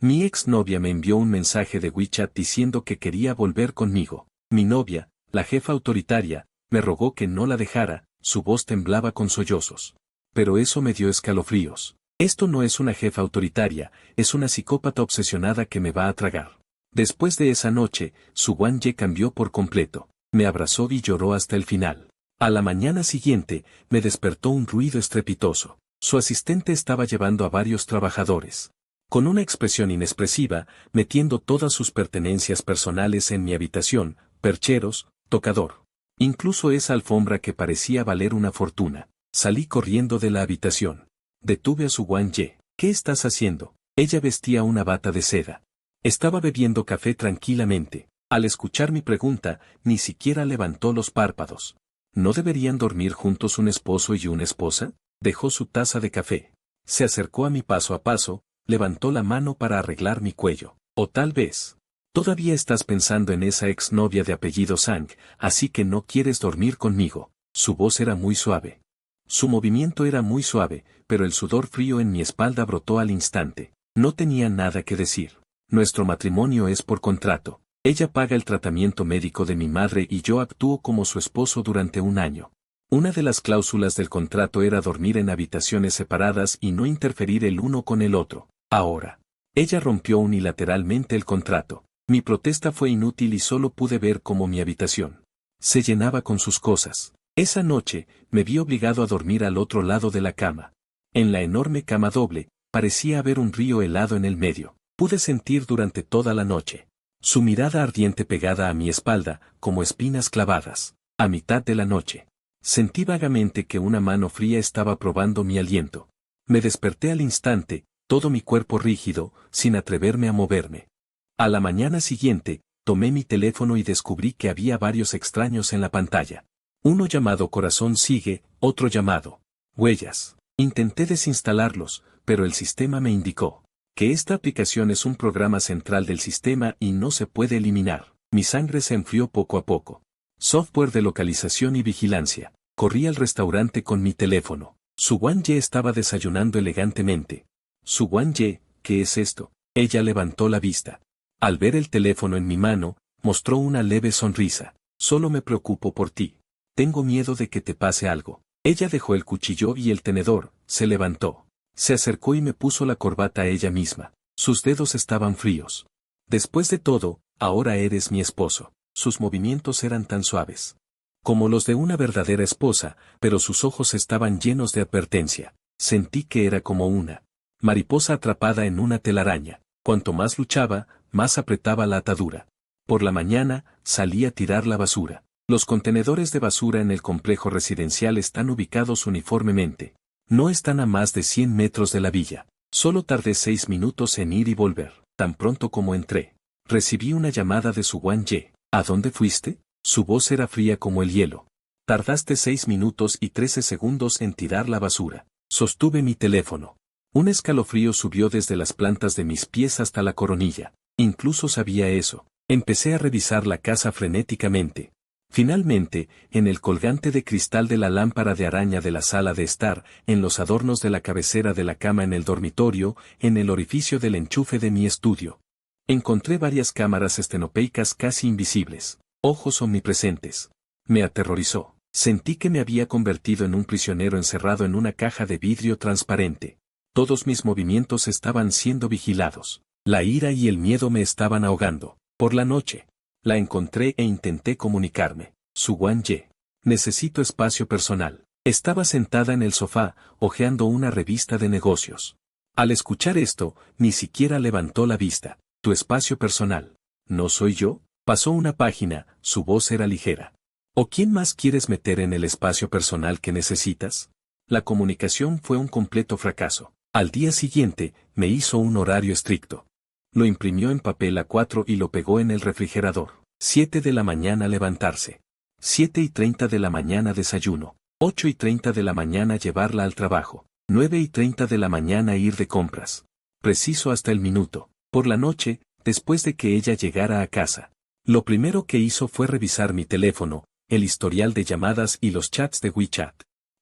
Mi exnovia me envió un mensaje de WeChat diciendo que quería volver conmigo. Mi novia, la jefa autoritaria, me rogó que no la dejara, su voz temblaba con sollozos. Pero eso me dio escalofríos. Esto no es una jefa autoritaria, es una psicópata obsesionada que me va a tragar. Después de esa noche, su Wang cambió por completo. Me abrazó y lloró hasta el final. A la mañana siguiente, me despertó un ruido estrepitoso. Su asistente estaba llevando a varios trabajadores. Con una expresión inexpresiva, metiendo todas sus pertenencias personales en mi habitación, percheros, tocador. Incluso esa alfombra que parecía valer una fortuna. Salí corriendo de la habitación. Detuve a su Wang Ye. ¿Qué estás haciendo? Ella vestía una bata de seda. Estaba bebiendo café tranquilamente. Al escuchar mi pregunta, ni siquiera levantó los párpados. ¿No deberían dormir juntos un esposo y una esposa? Dejó su taza de café. Se acercó a mí paso a paso, levantó la mano para arreglar mi cuello. O tal vez, todavía estás pensando en esa exnovia de apellido Sang, así que no quieres dormir conmigo. Su voz era muy suave. Su movimiento era muy suave, pero el sudor frío en mi espalda brotó al instante. No tenía nada que decir. Nuestro matrimonio es por contrato. Ella paga el tratamiento médico de mi madre y yo actúo como su esposo durante un año. Una de las cláusulas del contrato era dormir en habitaciones separadas y no interferir el uno con el otro. Ahora, ella rompió unilateralmente el contrato. Mi protesta fue inútil y solo pude ver cómo mi habitación se llenaba con sus cosas. Esa noche, me vi obligado a dormir al otro lado de la cama. En la enorme cama doble, parecía haber un río helado en el medio. Pude sentir durante toda la noche su mirada ardiente pegada a mi espalda, como espinas clavadas. A mitad de la noche, sentí vagamente que una mano fría estaba probando mi aliento. Me desperté al instante, todo mi cuerpo rígido, sin atreverme a moverme. A la mañana siguiente, tomé mi teléfono y descubrí que había varios extraños en la pantalla. Uno llamado Corazón sigue, otro llamado Huellas. Intenté desinstalarlos, pero el sistema me indicó que esta aplicación es un programa central del sistema y no se puede eliminar. Mi sangre se enfrió poco a poco. Software de localización y vigilancia. Corrí al restaurante con mi teléfono. Su Wang Ye estaba desayunando elegantemente. Su Wang Ye, ¿qué es esto? Ella levantó la vista. Al ver el teléfono en mi mano, mostró una leve sonrisa. Solo me preocupo por ti. Tengo miedo de que te pase algo. Ella dejó el cuchillo y el tenedor, se levantó. Se acercó y me puso la corbata a ella misma. Sus dedos estaban fríos. Después de todo, ahora eres mi esposo. Sus movimientos eran tan suaves como los de una verdadera esposa, pero sus ojos estaban llenos de advertencia. Sentí que era como una mariposa atrapada en una telaraña. Cuanto más luchaba, más apretaba la atadura. Por la mañana, salí a tirar la basura. Los contenedores de basura en el complejo residencial están ubicados uniformemente. No están a más de 100 metros de la villa. Solo tardé 6 minutos en ir y volver. Tan pronto como entré, recibí una llamada de su Wang Ye. ¿A dónde fuiste? Su voz era fría como el hielo. Tardaste 6 minutos y 13 segundos en tirar la basura. Sostuve mi teléfono. Un escalofrío subió desde las plantas de mis pies hasta la coronilla. Incluso sabía eso. Empecé a revisar la casa frenéticamente. Finalmente, en el colgante de cristal de la lámpara de araña de la sala de estar, en los adornos de la cabecera de la cama en el dormitorio, en el orificio del enchufe de mi estudio, encontré varias cámaras estenopeicas casi invisibles, ojos omnipresentes. Me aterrorizó. Sentí que me había convertido en un prisionero encerrado en una caja de vidrio transparente. Todos mis movimientos estaban siendo vigilados. La ira y el miedo me estaban ahogando. Por la noche, la encontré e intenté comunicarme. Su Wang Ye. Necesito espacio personal. Estaba sentada en el sofá, hojeando una revista de negocios. Al escuchar esto, ni siquiera levantó la vista. Tu espacio personal. ¿No soy yo? Pasó una página, su voz era ligera. ¿O quién más quieres meter en el espacio personal que necesitas? La comunicación fue un completo fracaso. Al día siguiente, me hizo un horario estricto. Lo imprimió en papel A4 y lo pegó en el refrigerador. 7 de la mañana levantarse. 7:30 de la mañana desayuno. 8:30 de la mañana llevarla al trabajo. 9:30 de la mañana ir de compras. Preciso hasta el minuto. Por la noche, después de que ella llegara a casa, lo primero que hizo fue revisar mi teléfono, el historial de llamadas y los chats de WeChat.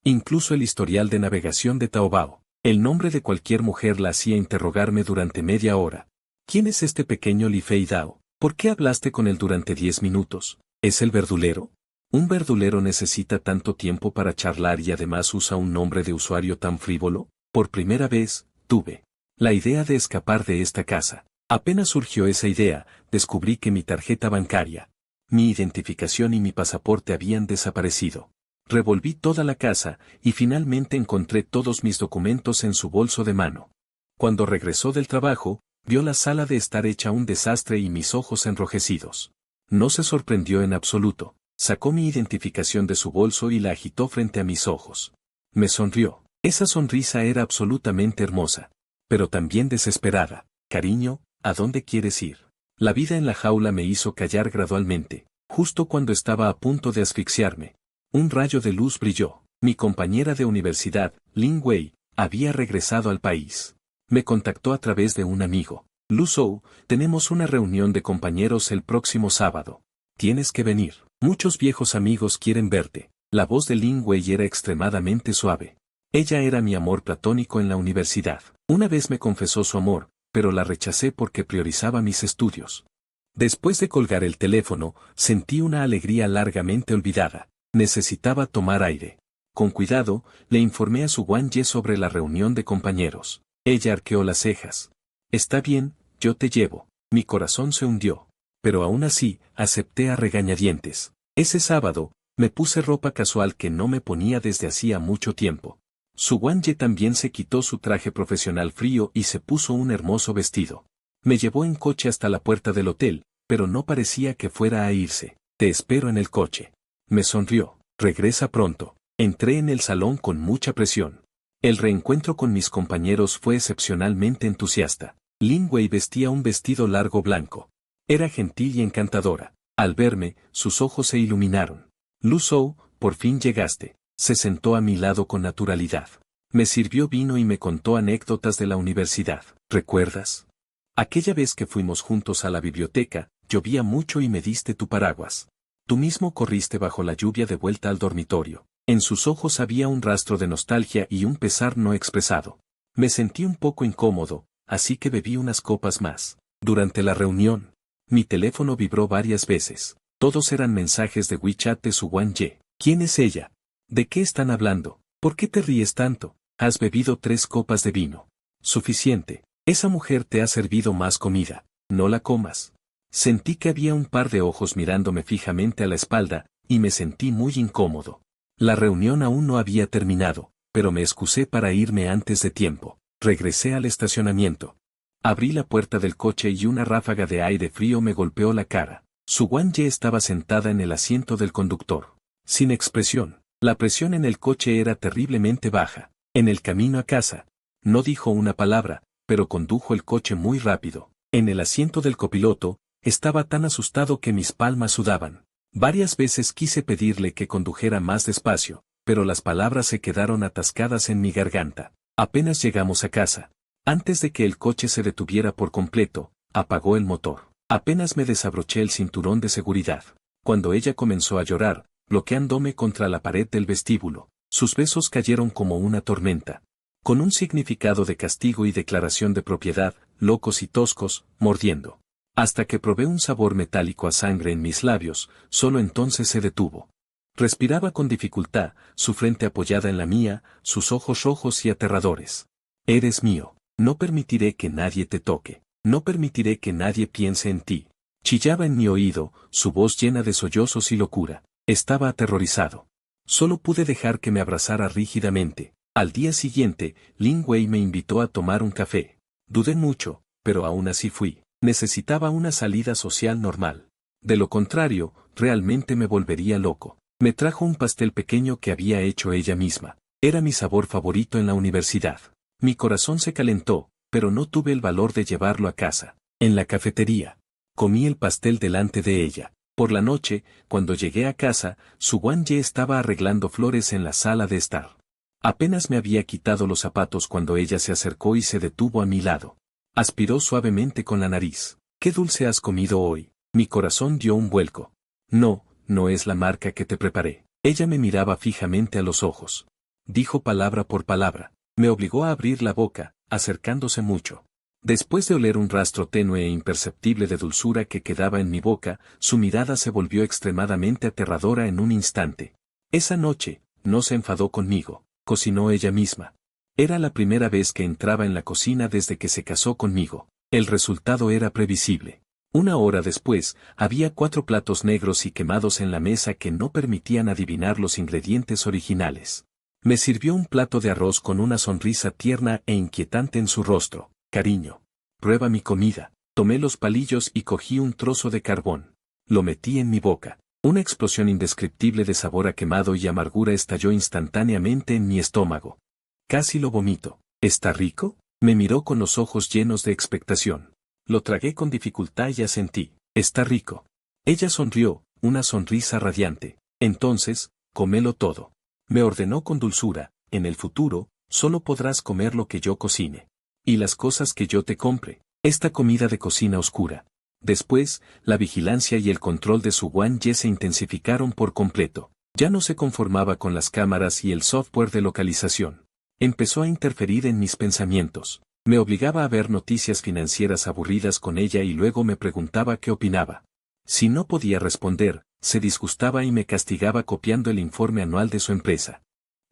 Incluso el historial de navegación de Taobao. El nombre de cualquier mujer la hacía interrogarme durante media hora. ¿Quién es este pequeño Li Fei Dao? ¿Por qué hablaste con él durante 10 minutos? ¿Es el verdulero? ¿Un verdulero necesita tanto tiempo para charlar y además usa un nombre de usuario tan frívolo? Por primera vez, tuve la idea de escapar de esta casa. Apenas surgió esa idea, descubrí que mi tarjeta bancaria, mi identificación y mi pasaporte habían desaparecido. Revolví toda la casa y finalmente encontré todos mis documentos en su bolso de mano. Cuando regresó del trabajo, vio la sala de estar hecha un desastre y mis ojos enrojecidos. No se sorprendió en absoluto, sacó mi identificación de su bolso y la agitó frente a mis ojos. Me sonrió. Esa sonrisa era absolutamente hermosa, pero también desesperada. Cariño, ¿a dónde quieres ir? La vida en la jaula me hizo callar gradualmente, justo cuando estaba a punto de asfixiarme. Un rayo de luz brilló. Mi compañera de universidad, Lin Wei, había regresado al país. Me contactó a través de un amigo. Lu Zhou, tenemos una reunión de compañeros el próximo sábado. Tienes que venir. Muchos viejos amigos quieren verte. La voz de Lin Wei era extremadamente suave. Ella era mi amor platónico en la universidad. Una vez me confesó su amor, pero la rechacé porque priorizaba mis estudios. Después de colgar el teléfono, sentí una alegría largamente olvidada. Necesitaba tomar aire. Con cuidado, le informé a su Wang Ye sobre la reunión de compañeros. Ella arqueó las cejas. Está bien, yo te llevo. Mi corazón se hundió. Pero aún así, acepté a regañadientes. Ese sábado, me puse ropa casual que no me ponía desde hacía mucho tiempo. Su Wang Ye también se quitó su traje profesional frío y se puso un hermoso vestido. Me llevó en coche hasta la puerta del hotel, pero no parecía que fuera a irse. Te espero en el coche. Me sonrió. Regresa pronto. Entré en el salón con mucha presión. El reencuentro con mis compañeros fue excepcionalmente entusiasta. Lin Wei vestía un vestido largo blanco. Era gentil y encantadora. Al verme, sus ojos se iluminaron. Lu Zhou, por fin llegaste. Se sentó a mi lado con naturalidad. Me sirvió vino y me contó anécdotas de la universidad. ¿Recuerdas? Aquella vez que fuimos juntos a la biblioteca, llovía mucho y me diste tu paraguas. Tú mismo corriste bajo la lluvia de vuelta al dormitorio. En sus ojos había un rastro de nostalgia y un pesar no expresado. Me sentí un poco incómodo, así que bebí unas copas más. Durante la reunión, mi teléfono vibró varias veces. Todos eran mensajes de WeChat de su Wang Ye. ¿Quién es ella? ¿De qué están hablando? ¿Por qué te ríes tanto? Has bebido 3 copas de vino. Suficiente. Esa mujer te ha servido más comida. No la comas. Sentí que había un par de ojos mirándome fijamente a la espalda, y me sentí muy incómodo. La reunión aún no había terminado, pero me excusé para irme antes de tiempo. Regresé al estacionamiento. Abrí la puerta del coche y una ráfaga de aire frío me golpeó la cara. Su Wang Ye estaba sentada en el asiento del conductor. Sin expresión. La presión en el coche era terriblemente baja. En el camino a casa, no dijo una palabra, pero condujo el coche muy rápido. En el asiento del copiloto, estaba tan asustado que mis palmas sudaban. Varias veces quise pedirle que condujera más despacio, pero las palabras se quedaron atascadas en mi garganta. Apenas llegamos a casa. Antes de que el coche se detuviera por completo, apagó el motor. Apenas me desabroché el cinturón de seguridad. Cuando ella comenzó a llorar, bloqueándome contra la pared del vestíbulo, sus besos cayeron como una tormenta. Con un significado de castigo y declaración de propiedad, locos y toscos, mordiendo. Hasta que probé un sabor metálico a sangre en mis labios, solo entonces se detuvo. Respiraba con dificultad, su frente apoyada en la mía, sus ojos rojos y aterradores. Eres mío. No permitiré que nadie te toque. No permitiré que nadie piense en ti. Chillaba en mi oído, su voz llena de sollozos y locura. Estaba aterrorizado. Solo pude dejar que me abrazara rígidamente. Al día siguiente, Lin Wei me invitó a tomar un café. Dudé mucho, pero aún así fui. Necesitaba una salida social normal. De lo contrario, realmente me volvería loco. Me trajo un pastel pequeño que había hecho ella misma. Era mi sabor favorito en la universidad. Mi corazón se calentó, pero no tuve el valor de llevarlo a casa. En la cafetería, comí el pastel delante de ella. Por la noche, cuando llegué a casa, su Wang Ye estaba arreglando flores en la sala de estar. Apenas me había quitado los zapatos cuando ella se acercó y se detuvo a mi lado. Aspiró suavemente con la nariz. ¿Qué dulce has comido hoy? Mi corazón dio un vuelco. No, no es la marca que te preparé. Ella me miraba fijamente a los ojos. Dijo palabra por palabra. Me obligó a abrir la boca, acercándose mucho. Después de oler un rastro tenue e imperceptible de dulzura que quedaba en mi boca, su mirada se volvió extremadamente aterradora en un instante. Esa noche, no se enfadó conmigo, cocinó ella misma. Era la primera vez que entraba en la cocina desde que se casó conmigo. El resultado era previsible. Una hora después, había 4 platos negros y quemados en la mesa que no permitían adivinar los ingredientes originales. Me sirvió un plato de arroz con una sonrisa tierna e inquietante en su rostro. Cariño, prueba mi comida. Tomé los palillos y cogí un trozo de carbón. Lo metí en mi boca. Una explosión indescriptible de sabor a quemado y amargura estalló instantáneamente en mi estómago. Casi lo vomito. ¿Está rico? Me miró con los ojos llenos de expectación. Lo tragué con dificultad y asentí. Está rico. Ella sonrió, una sonrisa radiante. Entonces, cómelo todo. Me ordenó con dulzura, en el futuro, solo podrás comer lo que yo cocine. Y las cosas que yo te compre. Esta comida de cocina oscura. Después, la vigilancia y el control de su Wang Ye se intensificaron por completo. Ya no se conformaba con las cámaras y el software de localización. Empezó a interferir en mis pensamientos. Me obligaba a ver noticias financieras aburridas con ella y luego me preguntaba qué opinaba. Si no podía responder, se disgustaba y me castigaba copiando el informe anual de su empresa.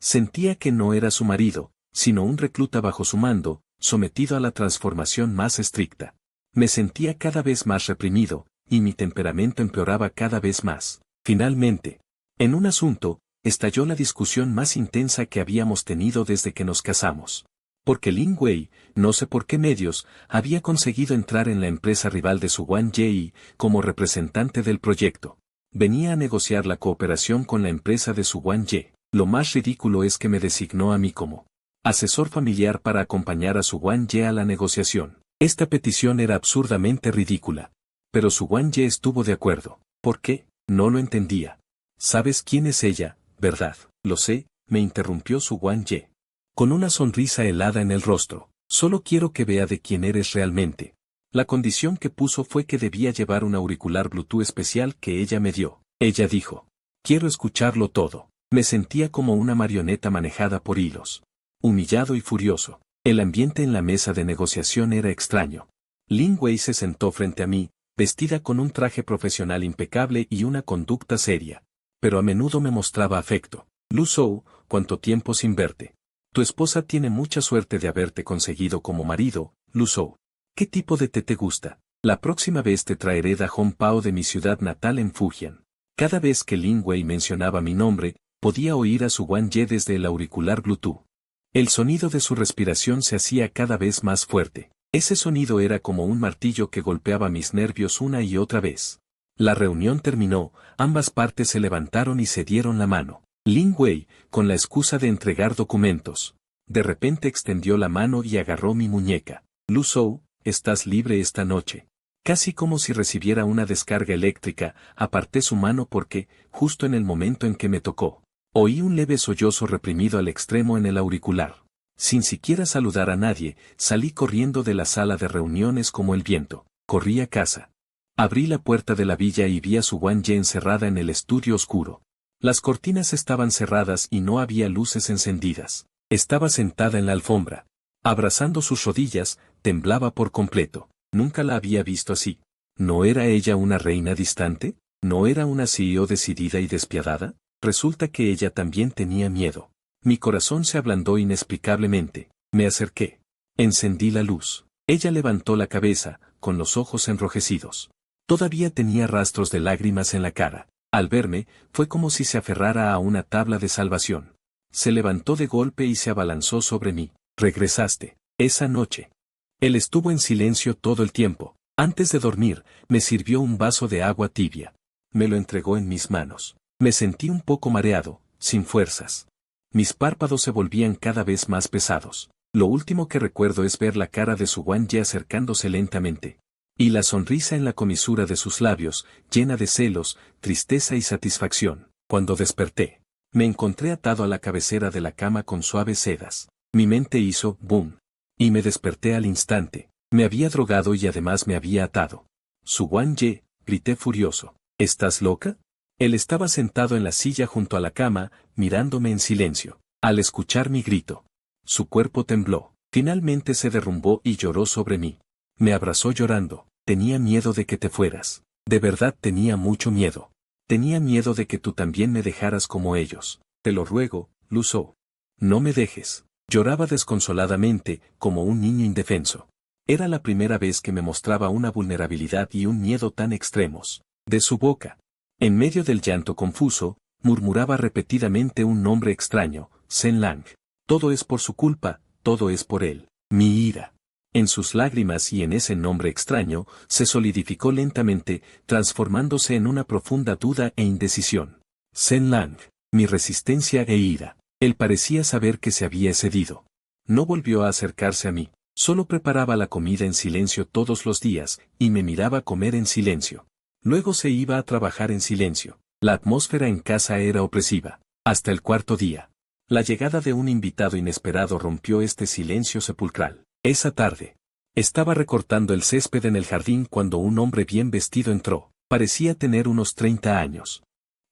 Sentía que no era su marido, sino un recluta bajo su mando, sometido a la transformación más estricta. Me sentía cada vez más reprimido, y mi temperamento empeoraba cada vez más. Finalmente, en un asunto, estalló la discusión más intensa que habíamos tenido desde que nos casamos. Porque Lin Wei, no sé por qué medios, había conseguido entrar en la empresa rival de su Wang Ye como representante del proyecto. Venía a negociar la cooperación con la empresa de su Wang Ye. Lo más ridículo es que me designó a mí como asesor familiar para acompañar a su Wang Ye a la negociación. Esta petición era absurdamente ridícula. Pero su Wang Ye estuvo de acuerdo. ¿Por qué? No lo entendía. ¿Sabes quién es ella, verdad? Lo sé, me interrumpió su Wang Ye. Con una sonrisa helada en el rostro. Solo quiero que vea de quién eres realmente. La condición que puso fue que debía llevar un auricular Bluetooth especial que ella me dio. Ella dijo. Quiero escucharlo todo. Me sentía como una marioneta manejada por hilos. Humillado y furioso. El ambiente en la mesa de negociación era extraño. Lin Wei se sentó frente a mí, vestida con un traje profesional impecable y una conducta seria. Pero a menudo me mostraba afecto. Lu Zhou, ¿cuánto tiempo sin verte? Tu esposa tiene mucha suerte de haberte conseguido como marido, Lu Zhou. ¿Qué tipo de té te gusta? La próxima vez te traeré Da Hong Pao de mi ciudad natal en Fujian. Cada vez que Lin Wei mencionaba mi nombre, podía oír a su Wang Ye desde el auricular Bluetooth. El sonido de su respiración se hacía cada vez más fuerte. Ese sonido era como un martillo que golpeaba mis nervios una y otra vez. La reunión terminó, ambas partes se levantaron y se dieron la mano. Lin Wei, con la excusa de entregar documentos. De repente extendió la mano y agarró mi muñeca. Lu Zhou, estás libre esta noche. Casi como si recibiera una descarga eléctrica, aparté su mano porque, justo en el momento en que me tocó, oí un leve sollozo reprimido al extremo en el auricular. Sin siquiera saludar a nadie, salí corriendo de la sala de reuniones como el viento. Corrí a casa. Abrí la puerta de la villa y vi a su Wang Ye encerrada en el estudio oscuro. Las cortinas estaban cerradas y no había luces encendidas. Estaba sentada en la alfombra. Abrazando sus rodillas, temblaba por completo. Nunca la había visto así. ¿No era ella una reina distante? ¿No era una CEO decidida y despiadada? Resulta que ella también tenía miedo. Mi corazón se ablandó inexplicablemente. Me acerqué. Encendí la luz. Ella levantó la cabeza, con los ojos enrojecidos. Todavía tenía rastros de lágrimas en la cara. Al verme, fue como si se aferrara a una tabla de salvación. Se levantó de golpe y se abalanzó sobre mí. Regresaste. Esa noche. Él estuvo en silencio todo el tiempo. Antes de dormir, me sirvió un vaso de agua tibia. Me lo entregó en mis manos. Me sentí un poco mareado, sin fuerzas. Mis párpados se volvían cada vez más pesados. Lo último que recuerdo es ver la cara de su Wang Ye acercándose lentamente. Y la sonrisa en la comisura de sus labios, llena de celos, tristeza y satisfacción. Cuando desperté, me encontré atado a la cabecera de la cama con suaves sedas. Mi mente hizo boom. Y me desperté al instante. Me había drogado y además me había atado. Su Wang Ye, grité furioso. ¿Estás loca? Él estaba sentado en la silla junto a la cama, mirándome en silencio. Al escuchar mi grito, su cuerpo tembló. Finalmente se derrumbó y lloró sobre mí. Me abrazó llorando. Tenía miedo de que te fueras. De verdad tenía mucho miedo. Tenía miedo de que tú también me dejaras como ellos. Te lo ruego, Luzo. No me dejes. Lloraba desconsoladamente, como un niño indefenso. Era la primera vez que me mostraba una vulnerabilidad y un miedo tan extremos. De su boca, en medio del llanto confuso, murmuraba repetidamente un nombre extraño, Sen Lang. Todo es por su culpa, todo es por él. Mi ira. En sus lágrimas y en ese nombre extraño, se solidificó lentamente, transformándose en una profunda duda e indecisión. Sen Lang. Mi resistencia e ira. Él parecía saber que se había cedido. No volvió a acercarse a mí. Solo preparaba la comida en silencio todos los días, y me miraba comer en silencio. Luego se iba a trabajar en silencio. La atmósfera en casa era opresiva. Hasta el cuarto día. La llegada de un invitado inesperado rompió este silencio sepulcral. Esa tarde. Estaba recortando el césped en el jardín cuando un hombre bien vestido entró. Parecía tener unos 30 años.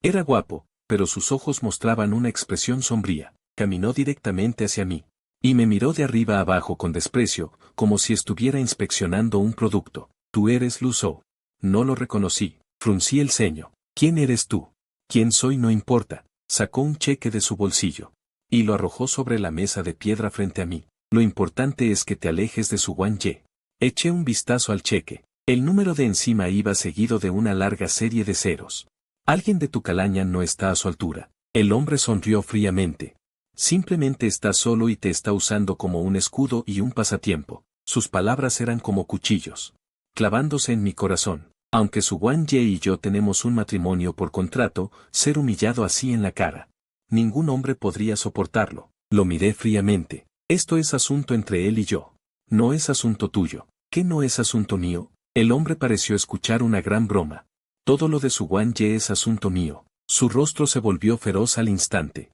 Era guapo, pero sus ojos mostraban una expresión sombría. Caminó directamente hacia mí. Y me miró de arriba abajo con desprecio, como si estuviera inspeccionando un producto. Tú eres Luzo. No lo reconocí. Fruncí el ceño. ¿Quién eres tú? ¿Quién soy? No importa. Sacó un cheque de su bolsillo. Y lo arrojó sobre la mesa de piedra frente a mí. Lo importante es que te alejes de su Wang-ye. Eché un vistazo al cheque. El número de encima iba seguido de una larga serie de ceros. Alguien de tu calaña no está a su altura. El hombre sonrió fríamente. Simplemente está solo y te está usando como un escudo y un pasatiempo. Sus palabras eran como cuchillos, clavándose en mi corazón. Aunque su Wang-ye y yo tenemos un matrimonio por contrato, ser humillado así en la cara. Ningún hombre podría soportarlo. Lo miré fríamente. Esto es asunto entre él y yo. No es asunto tuyo. ¿Qué no es asunto mío? El hombre pareció escuchar una gran broma. Todo lo de su Wang-ye es asunto mío. Su rostro se volvió feroz al instante.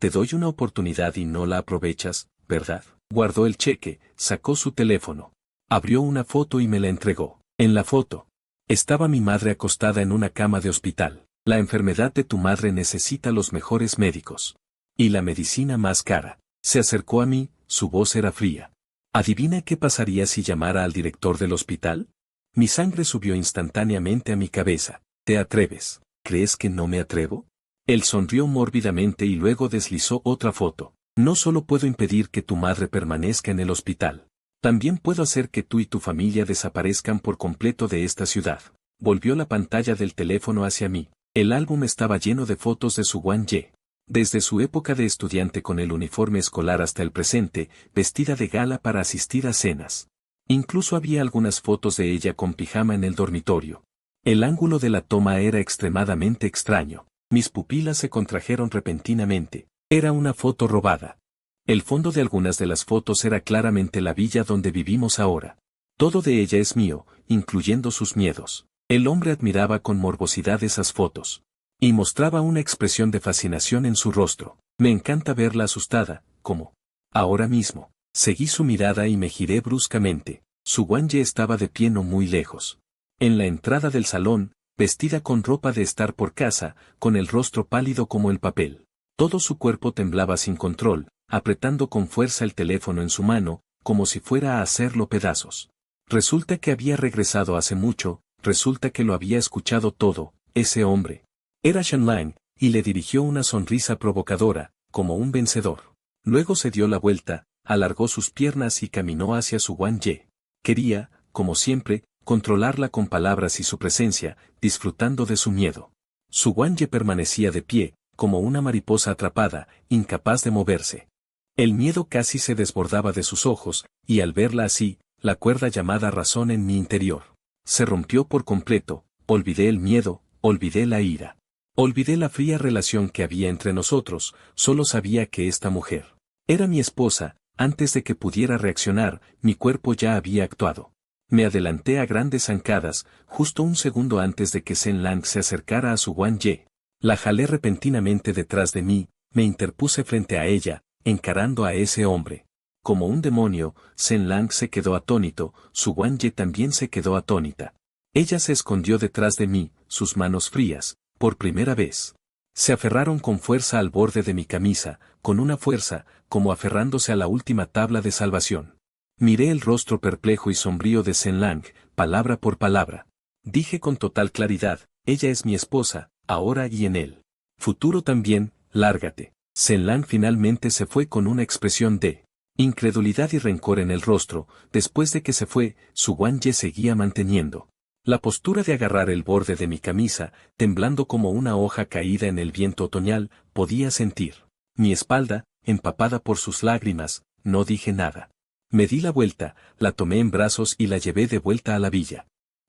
Te doy una oportunidad y no la aprovechas, ¿verdad? Guardó el cheque, sacó su teléfono. Abrió una foto y me la entregó. En la foto estaba mi madre acostada en una cama de hospital. La enfermedad de tu madre necesita los mejores médicos. Y la medicina más cara. Se acercó a mí, su voz era fría. ¿Adivina qué pasaría si llamara al director del hospital? Mi sangre subió instantáneamente a mi cabeza. ¿Te atreves? ¿Crees que no me atrevo? Él sonrió mórbidamente y luego deslizó otra foto. No solo puedo impedir que tu madre permanezca en el hospital. También puedo hacer que tú y tu familia desaparezcan por completo de esta ciudad. Volvió la pantalla del teléfono hacia mí. El álbum estaba lleno de fotos de su Wang-ye. Desde su época de estudiante con el uniforme escolar hasta el presente, vestida de gala para asistir a cenas. Incluso había algunas fotos de ella con pijama en el dormitorio. El ángulo de la toma era extremadamente extraño. Mis pupilas se contrajeron repentinamente. Era una foto robada. El fondo de algunas de las fotos era claramente la villa donde vivimos ahora. Todo de ella es mío, incluyendo sus miedos. El hombre admiraba con morbosidad esas fotos. Y mostraba una expresión de fascinación en su rostro. Me encanta verla asustada, como ahora mismo. Seguí su mirada y me giré bruscamente. Su Wang-ye estaba de pie no muy lejos. En la entrada del salón, vestida con ropa de estar por casa, con el rostro pálido como el papel. Todo su cuerpo temblaba sin control, apretando con fuerza el teléfono en su mano, como si fuera a hacerlo pedazos. Resulta que había regresado hace mucho, resulta que lo había escuchado todo, ese hombre. Era Shen Lang, y le dirigió una sonrisa provocadora, como un vencedor. Luego se dio la vuelta, alargó sus piernas y caminó hacia su Wang-ye. Quería, como siempre, controlarla con palabras y su presencia, disfrutando de su miedo. Su Wang-ye permanecía de pie, como una mariposa atrapada, incapaz de moverse. El miedo casi se desbordaba de sus ojos, y al verla así, la cuerda llamada razón en mi interior se rompió por completo. Olvidé el miedo, olvidé la ira. Olvidé la fría relación que había entre nosotros, solo sabía que esta mujer era mi esposa. Antes de que pudiera reaccionar, mi cuerpo ya había actuado. Me adelanté a grandes zancadas, justo un segundo antes de que Sen Lang se acercara a su Wang-ye. La jalé repentinamente detrás de mí, me interpuse frente a ella, encarando a ese hombre. Como un demonio, Sen Lang se quedó atónito, su Wang-ye también se quedó atónita. Ella se escondió detrás de mí, sus manos frías, por primera vez. Se aferraron con fuerza al borde de mi camisa, con una fuerza, como aferrándose a la última tabla de salvación. Miré el rostro perplejo y sombrío de Sen Lang, palabra por palabra. Dije con total claridad, ella es mi esposa, ahora y en el futuro también, lárgate. Sen Lang finalmente se fue con una expresión de incredulidad y rencor en el rostro. Después de que se fue, Su Wan-ye seguía manteniendo la postura de agarrar el borde de mi camisa, temblando como una hoja caída en el viento otoñal. Podía sentir mi espalda, empapada por sus lágrimas. No dije nada. Me di la vuelta, la tomé en brazos y la llevé de vuelta a la villa.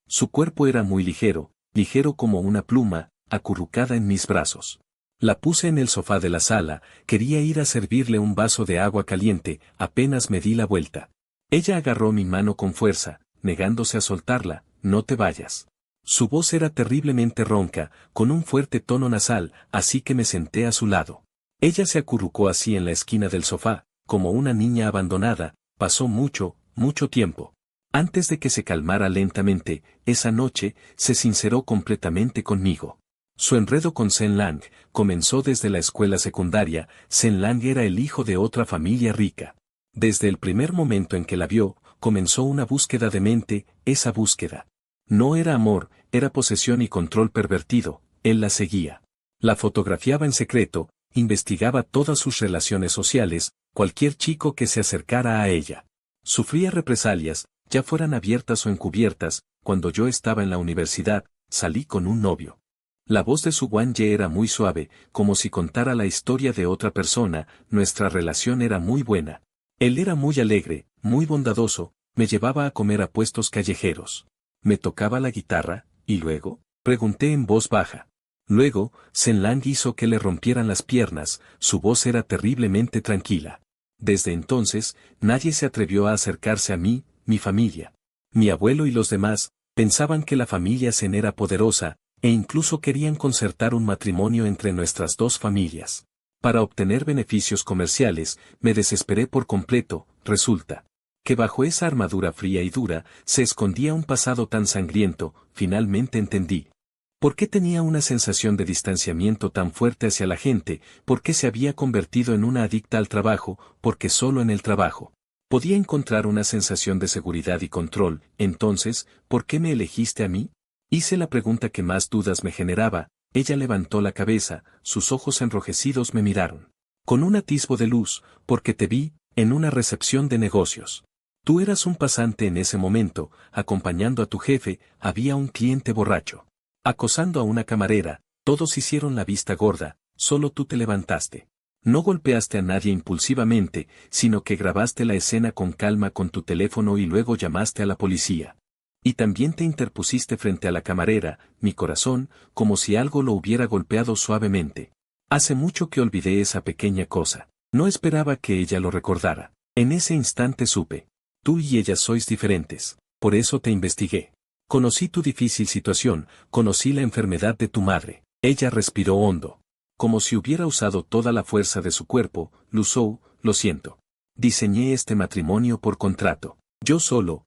Su cuerpo era muy ligero, ligero como una pluma, acurrucada en mis brazos. La puse en el sofá de la sala. Quería ir a servirle un vaso de agua caliente. Apenas me di la vuelta. Ella agarró mi mano con fuerza, negándose a soltarla. No te vayas. Su voz era terriblemente ronca, con un fuerte tono nasal, así que me senté a su lado. Ella se acurrucó así en la esquina del sofá, como una niña abandonada. Pasó mucho, mucho tiempo. Antes de que se calmara lentamente, esa noche, se sinceró completamente conmigo. Su enredo con Sen Lang comenzó desde la escuela secundaria. Sen Lang era el hijo de otra familia rica. Desde el primer momento en que la vio, comenzó una búsqueda demente. Esa búsqueda no era amor, era posesión y control pervertido. Él la seguía. La fotografiaba en secreto, investigaba todas sus relaciones sociales, cualquier chico que se acercara a ella. Sufría represalias, ya fueran abiertas o encubiertas. Cuando yo estaba en la universidad, salí con un novio. La voz de Su Wan-ye era muy suave, como si contara la historia de otra persona. Nuestra relación era muy buena. Él era muy alegre, muy bondadoso, me llevaba a comer a puestos callejeros. Me tocaba la guitarra, ¿y luego? Pregunté en voz baja. Luego, Sen Lang hizo que le rompieran las piernas. Su voz era terriblemente tranquila. Desde entonces, nadie se atrevió a acercarse a mí. Mi familia, mi abuelo y los demás, pensaban que la familia Sen era poderosa, e incluso querían concertar un matrimonio entre nuestras dos familias. Para obtener beneficios comerciales, me desesperé por completo. Resulta que bajo esa armadura fría y dura, se escondía un pasado tan sangriento. Finalmente entendí por qué tenía una sensación de distanciamiento tan fuerte hacia la gente, por qué se había convertido en una adicta al trabajo, porque solo en el trabajo podía encontrar una sensación de seguridad y control. Entonces, ¿por qué me elegiste a mí? Hice la pregunta que más dudas me generaba. Ella levantó la cabeza, sus ojos enrojecidos me miraron con un atisbo de luz. Porque te vi en una recepción de negocios. Tú eras un pasante en ese momento, acompañando a tu jefe. Había un cliente borracho acosando a una camarera. Todos hicieron la vista gorda, solo tú te levantaste. No golpeaste a nadie impulsivamente, sino que grabaste la escena con calma con tu teléfono y luego llamaste a la policía. Y también te interpusiste frente a la camarera. Mi corazón, como si algo lo hubiera golpeado suavemente. Hace mucho que olvidé esa pequeña cosa. No esperaba que ella lo recordara. En ese instante supe. Tú y ella sois diferentes. Por eso te investigué. Conocí tu difícil situación, conocí la enfermedad de tu madre. Ella respiró hondo, como si hubiera usado toda la fuerza de su cuerpo. Luzhou, lo siento. Diseñé este matrimonio por contrato. Yo solo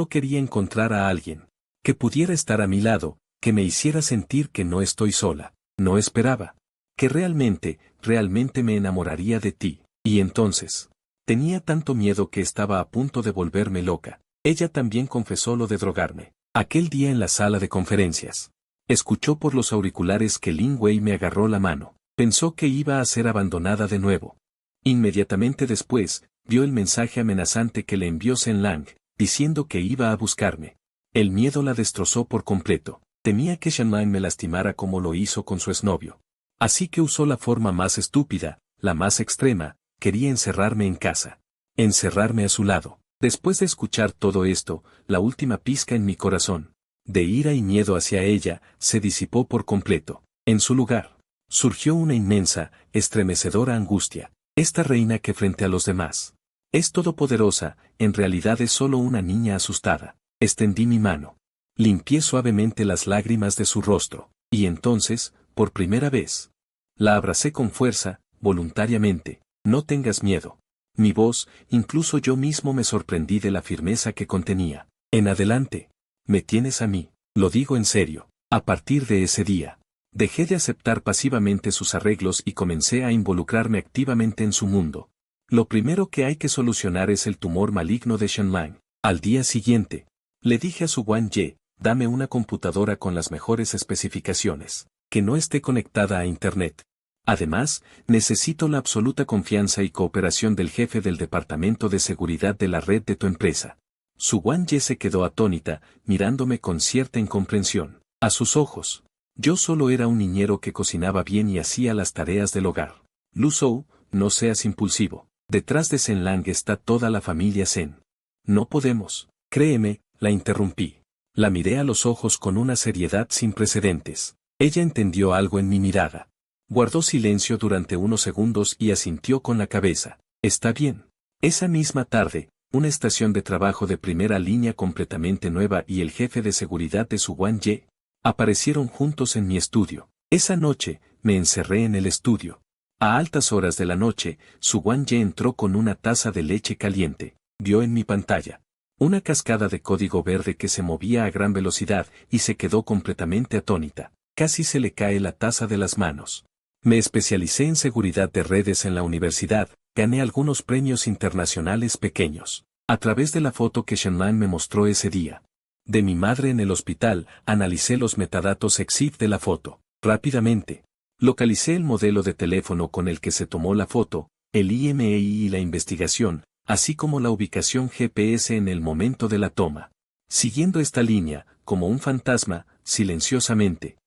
quería encontrar a alguien que pudiera estar a mi lado, que me hiciera sentir que no estoy sola. No esperaba que realmente me enamoraría de ti. Y entonces, tenía tanto miedo que estaba a punto de volverme loca. Ella también confesó lo de drogarme. Aquel día en la sala de conferencias. Escuchó por los auriculares que Lin Wei me agarró la mano. Pensó que iba a ser abandonada de nuevo. Inmediatamente después, vio el mensaje amenazante que le envió Sen Lang, diciendo que iba a buscarme. El miedo la destrozó por completo. Temía que Shanman me lastimara como lo hizo con su exnovio. Así que usó la forma más estúpida, la más extrema. Quería encerrarme en casa. Encerrarme a su lado. Después de escuchar todo esto, la última pizca en mi corazón, de ira y miedo hacia ella, se disipó por completo. En su lugar, surgió una inmensa, estremecedora angustia. Esta reina que frente a los demás es todopoderosa, en realidad es solo una niña asustada. Extendí mi mano. Limpié suavemente las lágrimas de su rostro, y entonces, por primera vez, la abracé con fuerza, voluntariamente. No tengas miedo. Mi voz, incluso yo mismo me sorprendí de la firmeza que contenía. En adelante, me tienes a mí, lo digo en serio. A partir de ese día, Dejé de aceptar pasivamente sus arreglos y comencé a involucrarme activamente en su mundo. Lo primero que hay que solucionar es el tumor maligno de Shenlang. Al día siguiente, le dije a Su Guan-ye, dame una computadora con las mejores especificaciones, que no esté conectada a Internet. Además, necesito la absoluta confianza y cooperación del jefe del departamento de seguridad de la red de tu empresa. Su Guan-ye se quedó atónita, mirándome con cierta incomprensión. A sus ojos, yo solo era un niñero que cocinaba bien y hacía las tareas del hogar. Lu Zhou, no seas impulsivo. Detrás de Zhen Lang está toda la familia Zhen. No podemos. Créeme, la interrumpí. La miré a los ojos con una seriedad sin precedentes. Ella entendió algo en mi mirada. Guardó silencio durante unos segundos y asintió con la cabeza. Está bien. Esa misma tarde, una estación de trabajo de primera línea completamente nueva y el jefe de seguridad de Su Guan-ye aparecieron juntos en mi estudio. Esa noche, me encerré en el estudio. A altas horas de la noche, Su Guan-ye entró con una taza de leche caliente. Vio en mi pantalla una cascada de código verde que se movía a gran velocidad y se quedó completamente atónita. Casi se le cae la taza de las manos. Me especialicé en seguridad de redes en la universidad, gané algunos premios internacionales pequeños. A través de la foto que Shenlan me mostró ese día de mi madre en el hospital, analicé los metadatos EXIF de la foto. Rápidamente, localicé el modelo de teléfono con el que se tomó la foto, el IMEI y la investigación, así como la ubicación GPS en el momento de la toma. Siguiendo esta línea, como un fantasma, silenciosamente,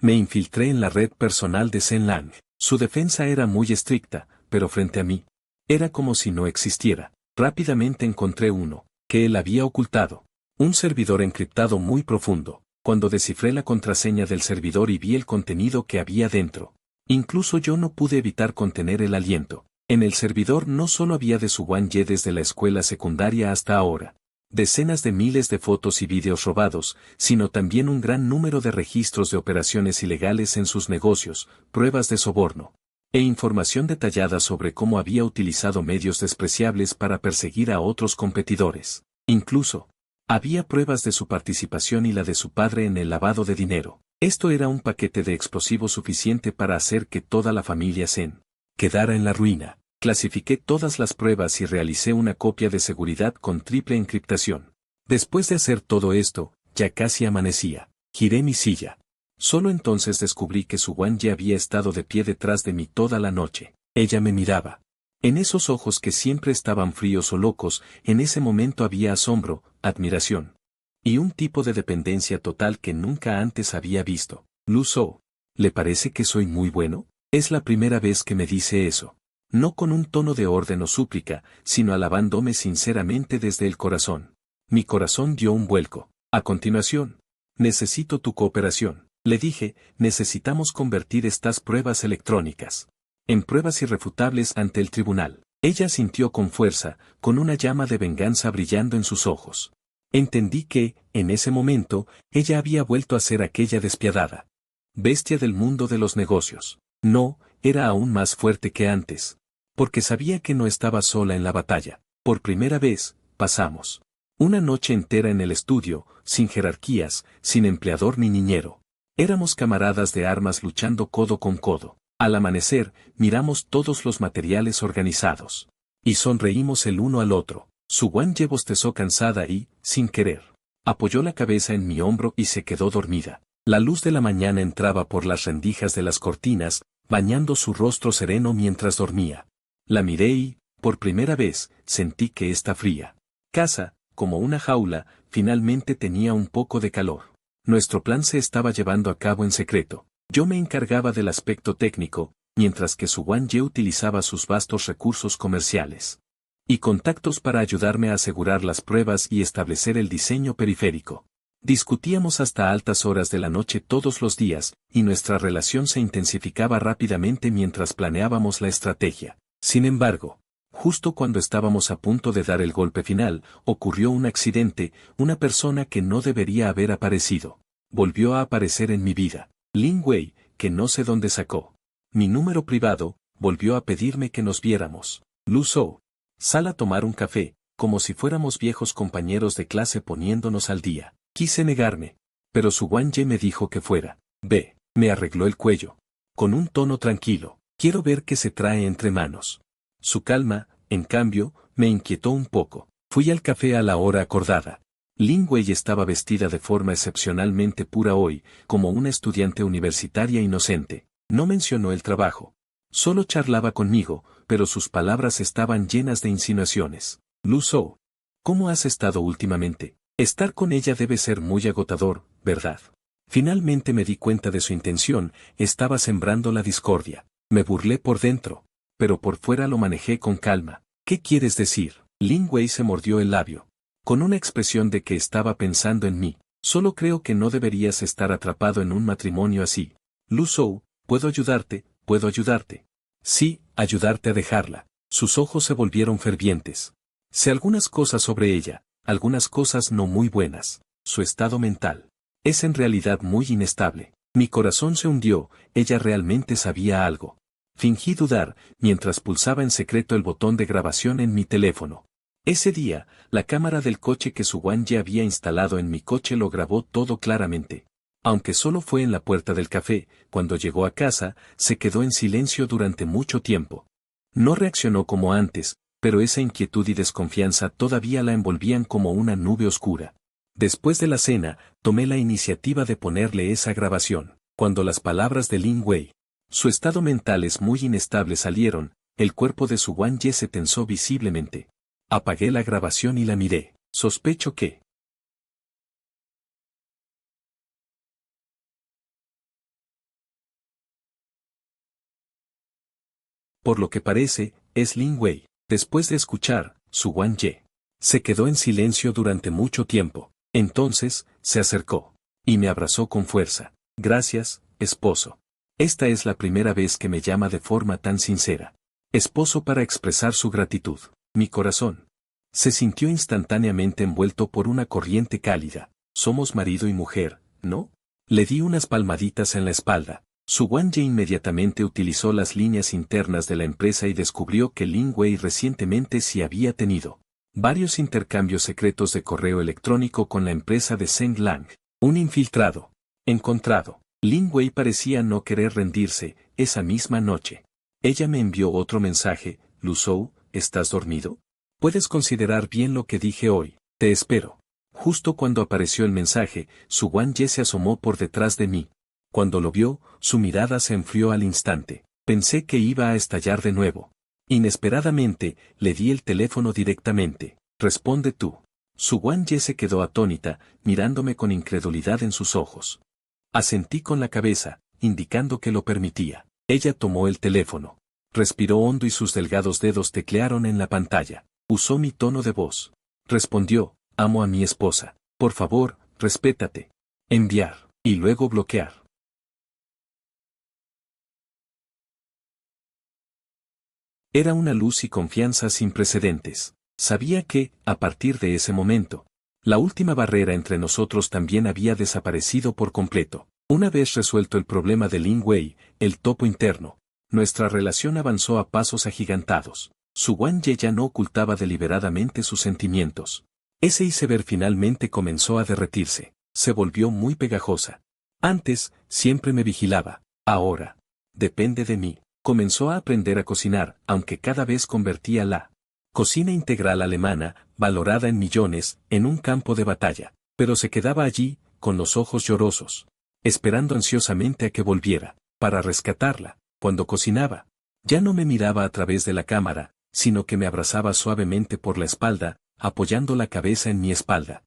me infiltré en la red personal de Zhen Lang. Su defensa era muy estricta, pero frente a mí, era como si no existiera. Rápidamente encontré uno, que él había ocultado. Un servidor encriptado muy profundo. Cuando descifré la contraseña del servidor y vi el contenido que había dentro, incluso yo no pude evitar contener el aliento. En el servidor no solo había de Su Guan-ye desde la escuela secundaria hasta ahora, decenas de miles de fotos y vídeos robados, sino también un gran número de registros de operaciones ilegales en sus negocios, pruebas de soborno, e información detallada sobre cómo había utilizado medios despreciables para perseguir a otros competidores. Incluso, había pruebas de su participación y la de su padre en el lavado de dinero. Esto era un paquete de explosivos suficiente para hacer que toda la familia Zhen quedara en la ruina. Clasifiqué todas las pruebas y realicé una copia de seguridad con triple encriptación. Después de hacer todo esto, ya casi amanecía. Giré mi silla. Solo entonces descubrí que Su Guan-ye había estado de pie detrás de mí toda la noche. Ella me miraba. En esos ojos que siempre estaban fríos o locos, en ese momento había asombro, admiración y un tipo de dependencia total que nunca antes había visto. Lu Zhou, ¿le parece que soy muy bueno? Es la primera vez que me dice eso. No con un tono de orden o súplica, sino alabándome sinceramente desde el corazón. Mi corazón dio un vuelco. A continuación, necesito tu cooperación. Le dije, necesitamos convertir estas pruebas electrónicas en pruebas irrefutables ante el tribunal. Ella sintió con fuerza, con una llama de venganza brillando en sus ojos. Entendí que, en ese momento, ella había vuelto a ser aquella despiadada bestia del mundo de los negocios. No, era aún más fuerte que antes. Porque sabía que no estaba sola en la batalla. Por primera vez, pasamos una noche entera en el estudio, sin jerarquías, sin empleador ni niñero. Éramos camaradas de armas luchando codo con codo. Al amanecer, miramos todos los materiales organizados. Y sonreímos el uno al otro. Su Guan-ye bostezó cansada y, sin querer, apoyó la cabeza en mi hombro y se quedó dormida. La luz de la mañana entraba por las rendijas de las cortinas, bañando su rostro sereno mientras dormía. La miré y, por primera vez, sentí que esta fría casa, como una jaula, finalmente tenía un poco de calor. Nuestro plan se estaba llevando a cabo en secreto. Yo me encargaba del aspecto técnico, mientras que Su Guan-ye utilizaba sus vastos recursos comerciales y contactos para ayudarme a asegurar las pruebas y establecer el diseño periférico. Discutíamos hasta altas horas de la noche todos los días, y nuestra relación se intensificaba rápidamente mientras planeábamos la estrategia. Sin embargo, justo cuando estábamos a punto de dar el golpe final, ocurrió un accidente, una persona que no debería haber aparecido. Volvió a aparecer en mi vida. Lin Wei, que no sé dónde sacó mi número privado, volvió a pedirme que nos viéramos. Lu Zhou, sal a tomar un café, como si fuéramos viejos compañeros de clase poniéndonos al día. Quise negarme, pero Su Guan-ye me dijo que fuera. Ve. Me arregló el cuello. Con un tono tranquilo. Quiero ver qué se trae entre manos. Su calma, en cambio, me inquietó un poco. Fui al café a la hora acordada. Lin Wei estaba vestida de forma excepcionalmente pura hoy, como una estudiante universitaria inocente. No mencionó el trabajo. Solo charlaba conmigo, pero sus palabras estaban llenas de insinuaciones. Lu Zhou, ¿cómo has estado últimamente? Estar con ella debe ser muy agotador, ¿verdad? Finalmente me di cuenta de su intención, estaba sembrando la discordia. Me burlé por dentro, pero por fuera lo manejé con calma. ¿Qué quieres decir? Lin Wei se mordió el labio, con una expresión de que estaba pensando en mí. Solo creo que no deberías estar atrapado en un matrimonio así. Lu Zhou, ¿puedo ayudarte? ¿Puedo ayudarte? Sí, ayudarte a dejarla. Sus ojos se volvieron fervientes. Sé algunas cosas sobre ella, algunas cosas no muy buenas. Su estado mental es en realidad muy inestable. Mi corazón se hundió, ella realmente sabía algo. Fingí dudar, mientras pulsaba en secreto el botón de grabación en mi teléfono. Ese día, la cámara del coche que Su Guanyi había instalado en mi coche lo grabó todo claramente. Aunque solo fue en la puerta del café, cuando llegó a casa, se quedó en silencio durante mucho tiempo. No reaccionó como antes, pero esa inquietud y desconfianza todavía la envolvían como una nube oscura. Después de la cena, tomé la iniciativa de ponerle esa grabación. Cuando las palabras de Lin Wei, su estado mental es muy inestable, salieron, el cuerpo de Su Guanyi se tensó visiblemente. Apagué la grabación y la miré. Sospecho que por lo que parece, es Lin Wei. Después de escuchar, Su Guanyi se quedó en silencio durante mucho tiempo. Entonces, se acercó y me abrazó con fuerza. Gracias, esposo. Esta es la primera vez que me llama de forma tan sincera. Esposo, para expresar su gratitud. Mi corazón se sintió instantáneamente envuelto por una corriente cálida. Somos marido y mujer, ¿no? Le di unas palmaditas en la espalda. Su Guanyi inmediatamente utilizó las líneas internas de la empresa y descubrió que Lin Wei recientemente sí había tenido varios intercambios secretos de correo electrónico con la empresa de Zheng Lang. Un infiltrado encontrado. Lin Wei parecía no querer rendirse. Esa misma noche, ella me envió otro mensaje. Lu Zhou, ¿estás dormido? Puedes considerar bien lo que dije hoy. Te espero. Justo cuando apareció el mensaje, Su Guanyi se asomó por detrás de mí. Cuando lo vio, su mirada se enfrió al instante. Pensé que iba a estallar de nuevo. Inesperadamente, le di el teléfono directamente. Responde tú. Su Guanyi se quedó atónita, mirándome con incredulidad en sus ojos. Asentí con la cabeza, indicando que lo permitía. Ella tomó el teléfono. Respiró hondo y sus delgados dedos teclearon en la pantalla. Usó mi tono de voz. Respondió, amo a mi esposa. Por favor, respétate. Enviar. Y luego bloquear. Era una luz y confianza sin precedentes. Sabía que, a partir de ese momento, la última barrera entre nosotros también había desaparecido por completo. Una vez resuelto el problema de Lin Wei, el topo interno, nuestra relación avanzó a pasos agigantados. Su Guanyi ya no ocultaba deliberadamente sus sentimientos. Ese iceberg finalmente comenzó a derretirse. Se volvió muy pegajosa. Antes, siempre me vigilaba. Ahora, depende de mí. Comenzó a aprender a cocinar, aunque cada vez convertía la cocina integral alemana, valorada en millones, en un campo de batalla. Pero se quedaba allí, con los ojos llorosos, esperando ansiosamente a que volviera, para rescatarla. Cuando cocinaba, ya no me miraba a través de la cámara, sino que me abrazaba suavemente por la espalda, apoyando la cabeza en mi espalda.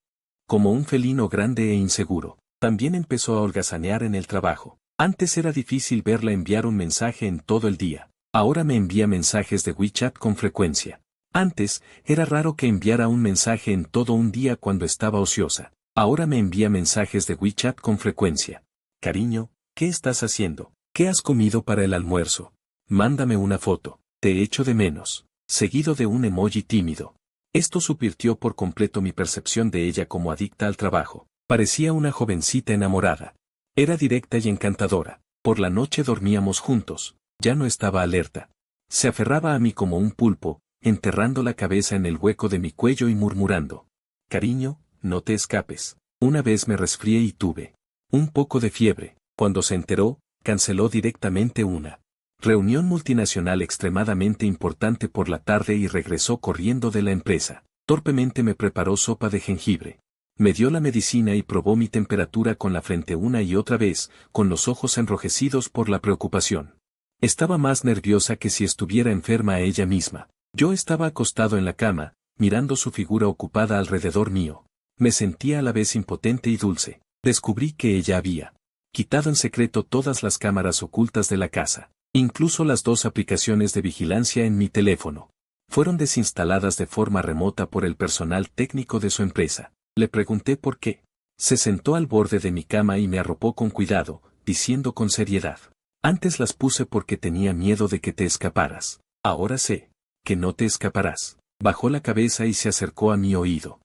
Como un felino grande e inseguro. También empezó a holgazanear en el trabajo. Antes era difícil verla enviar un mensaje en todo el día. Ahora me envía mensajes de WeChat con frecuencia. Antes, era raro que enviara un mensaje en todo un día cuando estaba ociosa. Ahora me envía mensajes de WeChat con frecuencia. Cariño, ¿qué estás haciendo? ¿Qué has comido para el almuerzo? Mándame una foto. Te echo de menos. Seguido de un emoji tímido. Esto subvirtió por completo mi percepción de ella como adicta al trabajo. Parecía una jovencita enamorada. Era directa y encantadora. Por la noche dormíamos juntos. Ya no estaba alerta. Se aferraba a mí como un pulpo, enterrando la cabeza en el hueco de mi cuello y murmurando. Cariño, no te escapes. Una vez me resfrié y tuve un poco de fiebre. Cuando se enteró, canceló directamente una reunión multinacional extremadamente importante por la tarde y regresó corriendo de la empresa. Torpemente me preparó sopa de jengibre. Me dio la medicina y probó mi temperatura con la frente una y otra vez, con los ojos enrojecidos por la preocupación. Estaba más nerviosa que si estuviera enferma ella misma. Yo estaba acostado en la cama, mirando su figura ocupada alrededor mío. Me sentía a la vez impotente y dulce. Descubrí que ella había quitado en secreto todas las cámaras ocultas de la casa. Incluso las 2 aplicaciones de vigilancia en mi teléfono fueron desinstaladas de forma remota por el personal técnico de su empresa. Le pregunté por qué. Se sentó al borde de mi cama y me arropó con cuidado, diciendo con seriedad: antes las puse porque tenía miedo de que te escaparas. Ahora sé que no te escaparás. Bajó la cabeza y se acercó a mi oído.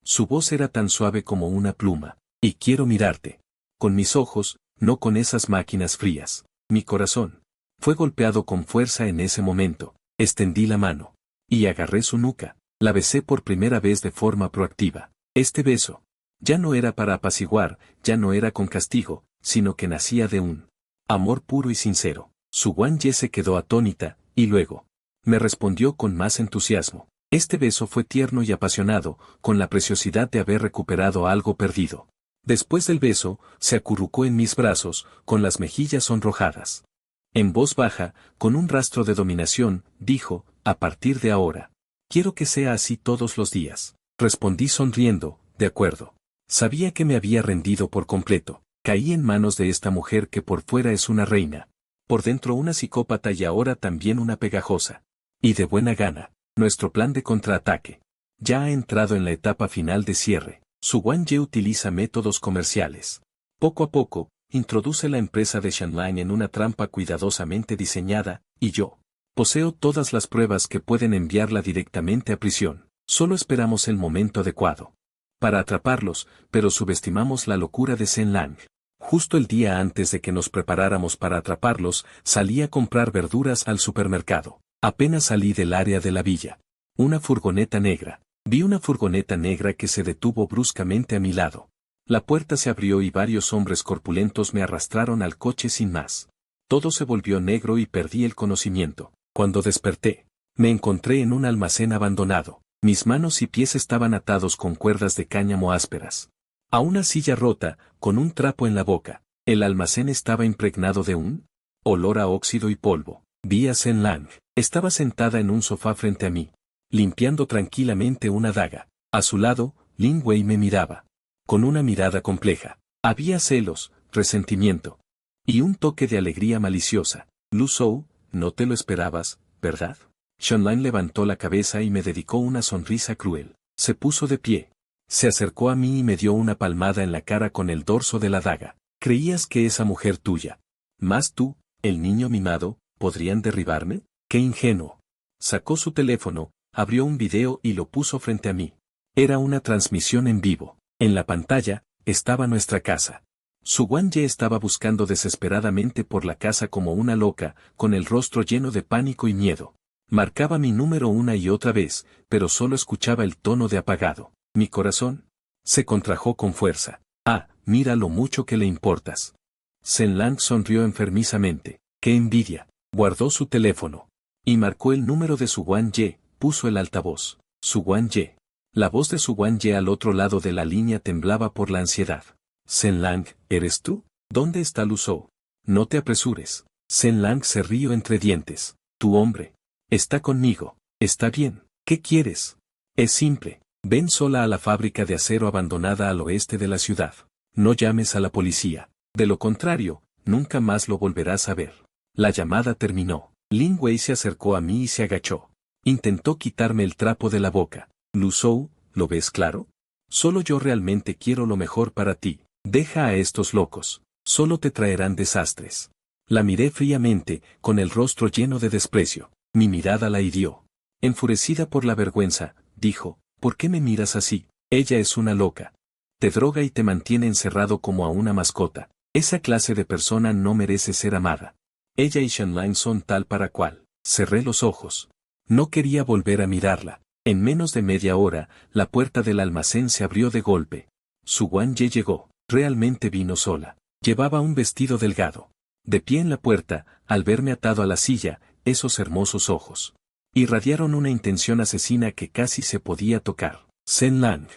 Su voz era tan suave como una pluma. Y quiero mirarte. Con mis ojos, no con esas máquinas frías. Mi corazón fue golpeado con fuerza en ese momento. Extendí la mano y agarré su nuca. La besé por primera vez de forma proactiva. Este beso ya no era para apaciguar, ya no era con castigo, sino que nacía de un amor puro y sincero. Su Wang-Ye se quedó atónita, y luego me respondió con más entusiasmo. Este beso fue tierno y apasionado, con la preciosidad de haber recuperado algo perdido. Después del beso, se acurrucó en mis brazos, con las mejillas sonrojadas. En voz baja, con un rastro de dominación, dijo: a partir de ahora, quiero que sea así todos los días. Respondí sonriendo: de acuerdo. Sabía que me había rendido por completo. Caí en manos de esta mujer que por fuera es una reina, por dentro una psicópata y ahora también una pegajosa. Y de buena gana. Nuestro plan de contraataque ya ha entrado en la etapa final de cierre. Su Wang-Ye utiliza métodos comerciales. Poco a poco, introduce la empresa de Shenlan en una trampa cuidadosamente diseñada, y yo poseo todas las pruebas que pueden enviarla directamente a prisión. Solo esperamos el momento adecuado para atraparlos, pero subestimamos la locura de Zhen Lang. Justo el día antes de que nos preparáramos para atraparlos, salí a comprar verduras al supermercado. Apenas salí del área de la villa. Una furgoneta negra. Vi una furgoneta negra que se detuvo bruscamente a mi lado. La puerta se abrió y varios hombres corpulentos me arrastraron al coche sin más. Todo se volvió negro y perdí el conocimiento. Cuando desperté, me encontré en un almacén abandonado. Mis manos y pies estaban atados con cuerdas de cáñamo ásperas a una silla rota, con un trapo en la boca. El almacén estaba impregnado de un olor a óxido y polvo. Vi a Zhen Lang. Estaba sentada en un sofá frente a mí, limpiando tranquilamente una daga. A su lado, Lin Wei me miraba con una mirada compleja. Había celos, resentimiento y un toque de alegría maliciosa. Lu Zhou, no te lo esperabas, ¿verdad? Shenlan levantó la cabeza y me dedicó una sonrisa cruel. Se puso de pie. Se acercó a mí y me dio una palmada en la cara con el dorso de la daga. ¿Creías que esa mujer tuya, más tú, el niño mimado, podrían derribarme? ¡Qué ingenuo! Sacó su teléfono, abrió un video y lo puso frente a mí. Era una transmisión en vivo. En la pantalla, estaba nuestra casa. Su Wang-Ye estaba buscando desesperadamente por la casa como una loca, con el rostro lleno de pánico y miedo. Marcaba mi número una y otra vez, pero solo escuchaba el tono de apagado. Mi corazón se contrajo con fuerza. Ah, mira lo mucho que le importas. Zhen Lang sonrió enfermizamente. ¡Qué envidia! Guardó su teléfono y marcó el número de su Wang-Ye, puso el altavoz. Su Wang-Ye. La voz de su Wang-Ye al otro lado de la línea temblaba por la ansiedad. Zhen Lang, ¿eres tú? ¿Dónde está Lu Zhou? No te apresures. Zhen Lang se rió entre dientes. Tu hombre está conmigo. Está bien. ¿Qué quieres? Es simple. Ven sola a la fábrica de acero abandonada al oeste de la ciudad. No llames a la policía. De lo contrario, nunca más lo volverás a ver. La llamada terminó. Lin Wei se acercó a mí y se agachó. Intentó quitarme el trapo de la boca. Lu Zhou, ¿lo ves claro? Solo yo realmente quiero lo mejor para ti. Deja a estos locos. Solo te traerán desastres. La miré fríamente, con el rostro lleno de desprecio. Mi mirada la hirió. Enfurecida por la vergüenza, dijo: ¿por qué me miras así? Ella es una loca. Te droga y te mantiene encerrado como a una mascota. Esa clase de persona no merece ser amada. Ella y Shenlan son tal para cual. Cerré los ojos. No quería volver a mirarla. En menos de media hora, la puerta del almacén se abrió de golpe. Su Wang-Ye llegó. Realmente vino sola. Llevaba un vestido delgado. De pie en la puerta, al verme atado a la silla, esos hermosos ojos irradiaron una intención asesina que casi se podía tocar. Sen Lang.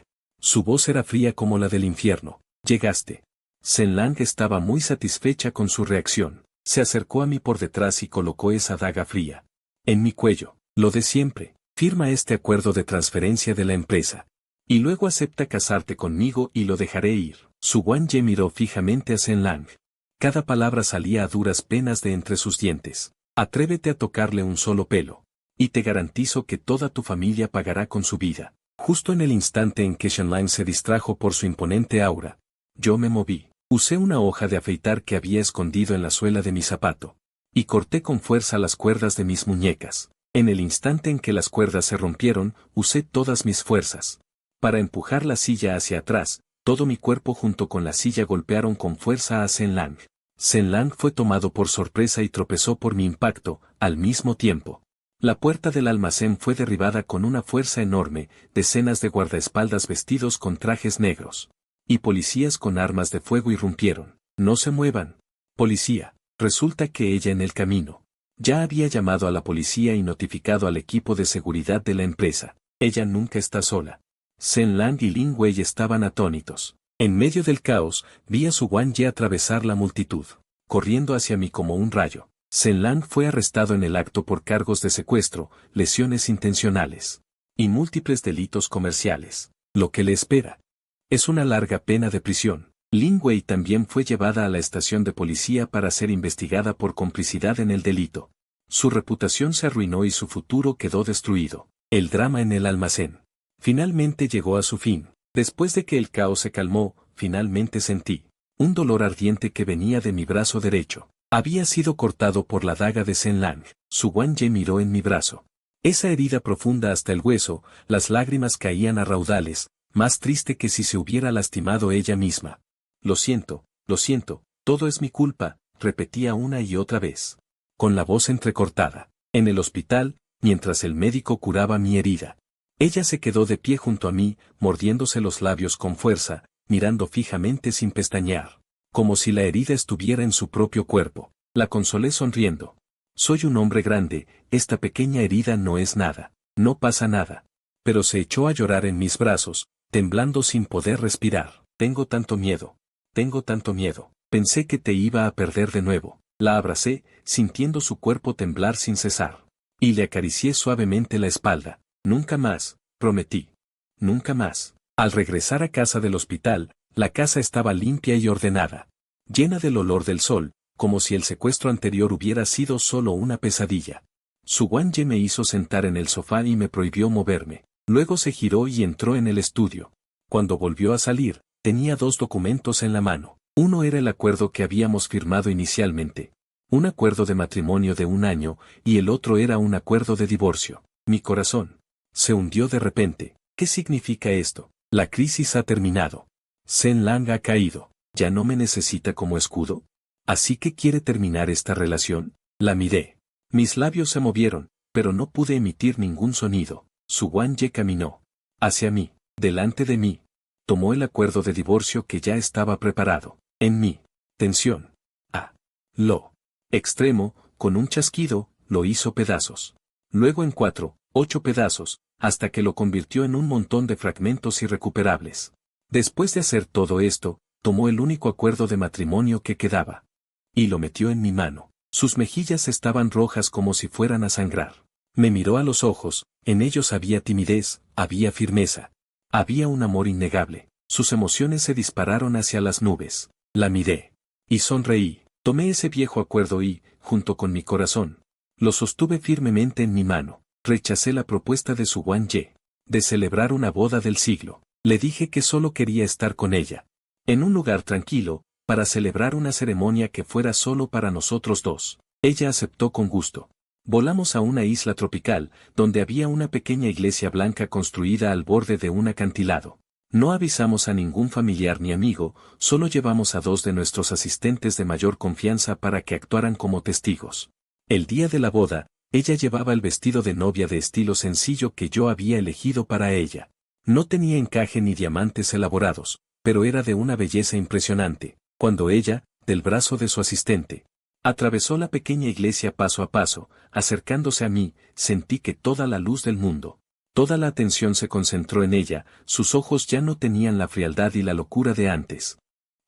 Su voz era fría como la del infierno. Llegaste. Sen Lang estaba muy satisfecha con su reacción. Se acercó a mí por detrás y colocó esa daga fría en mi cuello. Lo de siempre. Firma este acuerdo de transferencia de la empresa. Y luego acepta casarte conmigo y lo dejaré ir. Su Wan Ye miró fijamente a Sen Lang. Cada palabra salía a duras penas de entre sus dientes. Atrévete a tocarle un solo pelo. Y te garantizo que toda tu familia pagará con su vida. Justo en el instante en que Shen Lang se distrajo por su imponente aura, yo me moví. Usé una hoja de afeitar que había escondido en la suela de mi zapato. Y corté con fuerza las cuerdas de mis muñecas. En el instante en que las cuerdas se rompieron, usé todas mis fuerzas. Para empujar la silla hacia atrás, todo mi cuerpo junto con la silla golpearon con fuerza a Sen Lang. Sen Lang fue tomado por sorpresa y tropezó por mi impacto, al mismo tiempo. La puerta del almacén fue derribada con una fuerza enorme, decenas de guardaespaldas vestidos con trajes negros. Y policías con armas de fuego irrumpieron. No se muevan. Policía. Resulta que ella en el camino. Ya había llamado a la policía y notificado al equipo de seguridad de la empresa. Ella nunca está sola. Sen Lang y Lin Wei estaban atónitos. En medio del caos, vi a su Wan Ye atravesar la multitud, corriendo hacia mí como un rayo. Sen Lang fue arrestado en el acto por cargos de secuestro, lesiones intencionales y múltiples delitos comerciales. Lo que le espera es una larga pena de prisión. Lin Wei también fue llevada a la estación de policía para ser investigada por complicidad en el delito. Su reputación se arruinó y su futuro quedó destruido. El drama en el almacén finalmente llegó a su fin. Después de que el caos se calmó, finalmente sentí un dolor ardiente que venía de mi brazo derecho. Había sido cortado por la daga de Sen Lang. Su Wan Ye miró en mi brazo. Esa herida profunda hasta el hueso, las lágrimas caían a raudales, más triste que si se hubiera lastimado ella misma. Lo siento, todo es mi culpa, repetía una y otra vez. Con la voz entrecortada. En el hospital, mientras el médico curaba mi herida. Ella se quedó de pie junto a mí, mordiéndose los labios con fuerza, mirando fijamente sin pestañear. Como si la herida estuviera en su propio cuerpo. La consolé sonriendo. Soy un hombre grande, esta pequeña herida no es nada. No pasa nada. Pero se echó a llorar en mis brazos, temblando sin poder respirar. Tengo tanto miedo. Pensé que te iba a perder de nuevo. La abracé, sintiendo su cuerpo temblar sin cesar. Y le acaricié suavemente la espalda. Nunca más, prometí. Nunca más. Al regresar a casa del hospital, la casa estaba limpia y ordenada. Llena del olor del sol, como si el secuestro anterior hubiera sido solo una pesadilla. Su Wan Ye me hizo sentar en el sofá y me prohibió moverme. Luego se giró y entró en el estudio. Cuando volvió a salir, tenía 2 documentos en la mano. Uno era el acuerdo que habíamos firmado inicialmente. Un acuerdo de matrimonio de 1 año, y el otro era un acuerdo de divorcio. Mi corazón se hundió de repente. ¿Qué significa esto? La crisis ha terminado. Sen Lang ha caído. ¿Ya no me necesita como escudo? ¿Así que quiere terminar esta relación? La miré. Mis labios se movieron, pero no pude emitir ningún sonido. Su Wan Ye caminó hacia mí, delante de mí. Tomó el acuerdo de divorcio que ya estaba preparado. En mí. Tensión. Lo extremo, con un chasquido, lo hizo pedazos. Luego en 8 pedazos, hasta que lo convirtió en un montón de fragmentos irrecuperables. Después de hacer todo esto, tomó el único acuerdo de matrimonio que quedaba. Y lo metió en mi mano. Sus mejillas estaban rojas como si fueran a sangrar. Me miró a los ojos, en ellos había timidez, había firmeza. Había un amor innegable. Sus emociones se dispararon hacia las nubes. La miré. Y sonreí. Tomé ese viejo acuerdo y, junto con mi corazón, lo sostuve firmemente en mi mano. Rechacé la propuesta de su Wan Ye de celebrar una boda del siglo. Le dije que solo quería estar con ella. En un lugar tranquilo, para celebrar una ceremonia que fuera solo para nosotros dos. Ella aceptó con gusto. Volamos a una isla tropical, donde había una pequeña iglesia blanca construida al borde de un acantilado. No avisamos a ningún familiar ni amigo, solo llevamos a 2 de nuestros asistentes de mayor confianza para que actuaran como testigos. El día de la boda, ella llevaba el vestido de novia de estilo sencillo que yo había elegido para ella. No tenía encaje ni diamantes elaborados, pero era de una belleza impresionante. Cuando ella, del brazo de su asistente. Atravesó la pequeña iglesia paso a paso, acercándose a mí, sentí que toda la luz del mundo, toda la atención se concentró en ella, sus ojos ya no tenían la frialdad y la locura de antes.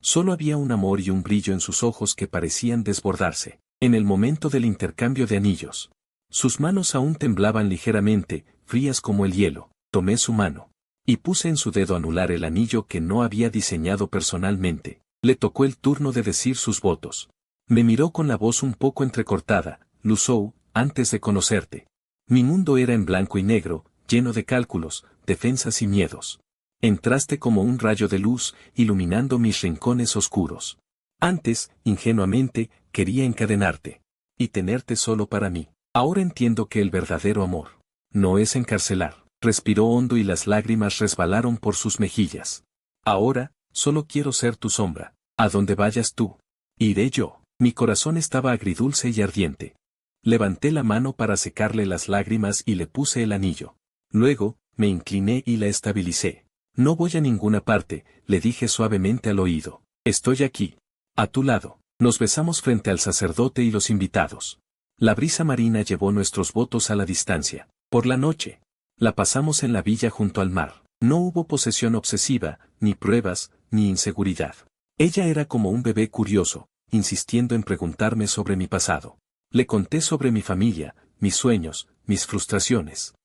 Solo había un amor y un brillo en sus ojos que parecían desbordarse, en el momento del intercambio de anillos. Sus manos aún temblaban ligeramente, frías como el hielo. Tomé su mano y puse en su dedo anular el anillo que no había diseñado personalmente. Le tocó el turno de decir sus votos. Me miró con la voz un poco entrecortada: Luzhou, antes de conocerte, mi mundo era en blanco y negro, lleno de cálculos, defensas y miedos. Entraste como un rayo de luz, iluminando mis rincones oscuros. Antes, ingenuamente, quería encadenarte y tenerte solo para mí. Ahora entiendo que el verdadero amor no es encarcelar. Respiró hondo y las lágrimas resbalaron por sus mejillas. Ahora, solo quiero ser tu sombra. A donde vayas tú, iré yo. Mi corazón estaba agridulce y ardiente. Levanté la mano para secarle las lágrimas y le puse el anillo. Luego, me incliné y la estabilicé. No voy a ninguna parte, le dije suavemente al oído. Estoy aquí, a tu lado. Nos besamos frente al sacerdote y los invitados. La brisa marina llevó nuestros votos a la distancia. Por la noche, la pasamos en la villa junto al mar. No hubo posesión obsesiva, ni pruebas, ni inseguridad. Ella era como un bebé curioso, insistiendo en preguntarme sobre mi pasado. Le conté sobre mi familia, mis sueños, mis frustraciones.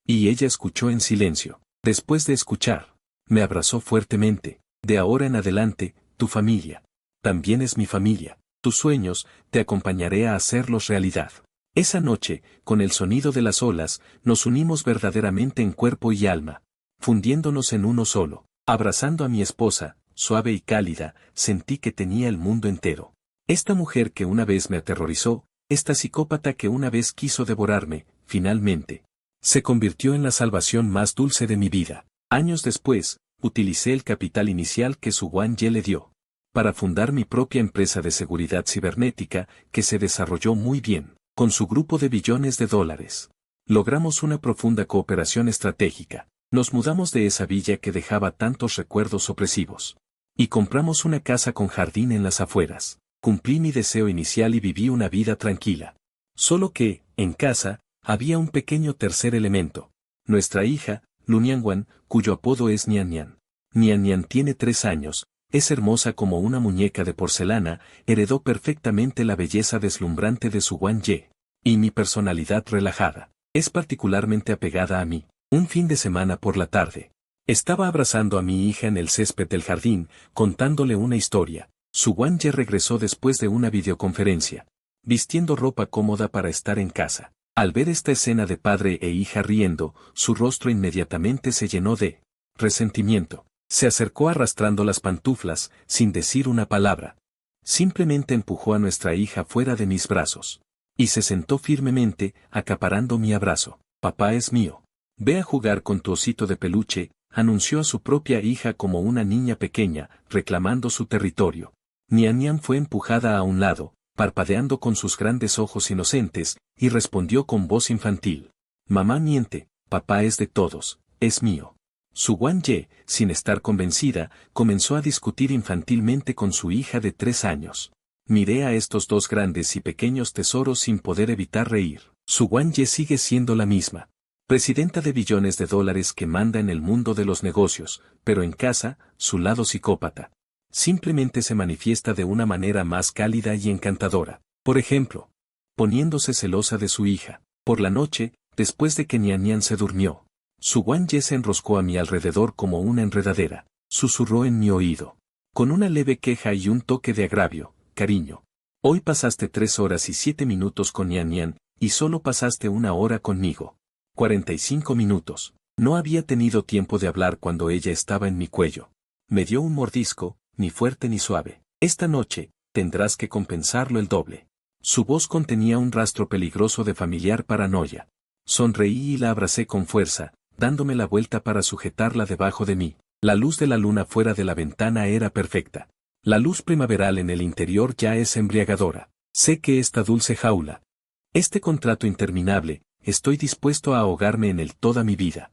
Y ella escuchó en silencio. Después de escuchar, me abrazó fuertemente. De ahora en adelante, tu familia también es mi familia. Tus sueños, te acompañaré a hacerlos realidad. Esa noche, con el sonido de las olas, nos unimos verdaderamente en cuerpo y alma, fundiéndonos en uno solo. Abrazando a mi esposa, suave y cálida, sentí que tenía el mundo entero. Esta mujer que una vez me aterrorizó, esta psicópata que una vez quiso devorarme, finalmente, se convirtió en la salvación más dulce de mi vida. Años después, utilicé el capital inicial que Su Guan-Ye le dio para fundar mi propia empresa de seguridad cibernética, que se desarrolló muy bien. Con su grupo de billones de dólares, logramos una profunda cooperación estratégica. Nos mudamos de esa villa que dejaba tantos recuerdos opresivos. Y compramos una casa con jardín en las afueras. Cumplí mi deseo inicial y viví una vida tranquila. Solo que, en casa, había un pequeño tercer elemento. Nuestra hija, Lu Nianguan, cuyo apodo es Nian Nian. Nian Nian tiene 3 años. Es hermosa como una muñeca de porcelana, heredó perfectamente la belleza deslumbrante de Su Guan-Ye. Y mi personalidad relajada. Es particularmente apegada a mí. Un fin de semana por la tarde, estaba abrazando a mi hija en el césped del jardín, contándole una historia. Su Guan-Ye regresó después de una videoconferencia, vistiendo ropa cómoda para estar en casa. Al ver esta escena de padre e hija riendo, su rostro inmediatamente se llenó de resentimiento. Se acercó arrastrando las pantuflas, sin decir una palabra. Simplemente empujó a nuestra hija fuera de mis brazos. Y se sentó firmemente, acaparando mi abrazo. Papá es mío. Ve a jugar con tu osito de peluche, anunció a su propia hija como una niña pequeña, reclamando su territorio. Nian Nian fue empujada a un lado, parpadeando con sus grandes ojos inocentes, y respondió con voz infantil. Mamá miente, papá es de todos, es mío. Su Guan-Ye, sin estar convencida, comenzó a discutir infantilmente con su hija de 3 años. Miré a estos dos grandes y pequeños tesoros sin poder evitar reír. Su Guan-Ye sigue siendo la misma. Presidenta de billones de dólares que manda en el mundo de los negocios, pero en casa, su lado psicópata simplemente se manifiesta de una manera más cálida y encantadora. Por ejemplo, poniéndose celosa de su hija. Por la noche, después de que Nian Nian se durmió, Su Guan-Ye se enroscó a mi alrededor como una enredadera. Susurró en mi oído, con una leve queja y un toque de agravio: cariño, hoy pasaste 3 horas y 7 minutos con Nian Nian, y solo pasaste 1 hora conmigo. 45 minutos. No había tenido tiempo de hablar cuando ella estaba en mi cuello. Me dio un mordisco, ni fuerte ni suave. Esta noche, tendrás que compensarlo el doble. Su voz contenía un rastro peligroso de familiar paranoia. Sonreí y la abracé con fuerza, dándome la vuelta para sujetarla debajo de mí. La luz de la luna fuera de la ventana era perfecta. La luz primaveral en el interior ya es embriagadora. Sé que esta dulce jaula, este contrato interminable, estoy dispuesto a ahogarme en él toda mi vida.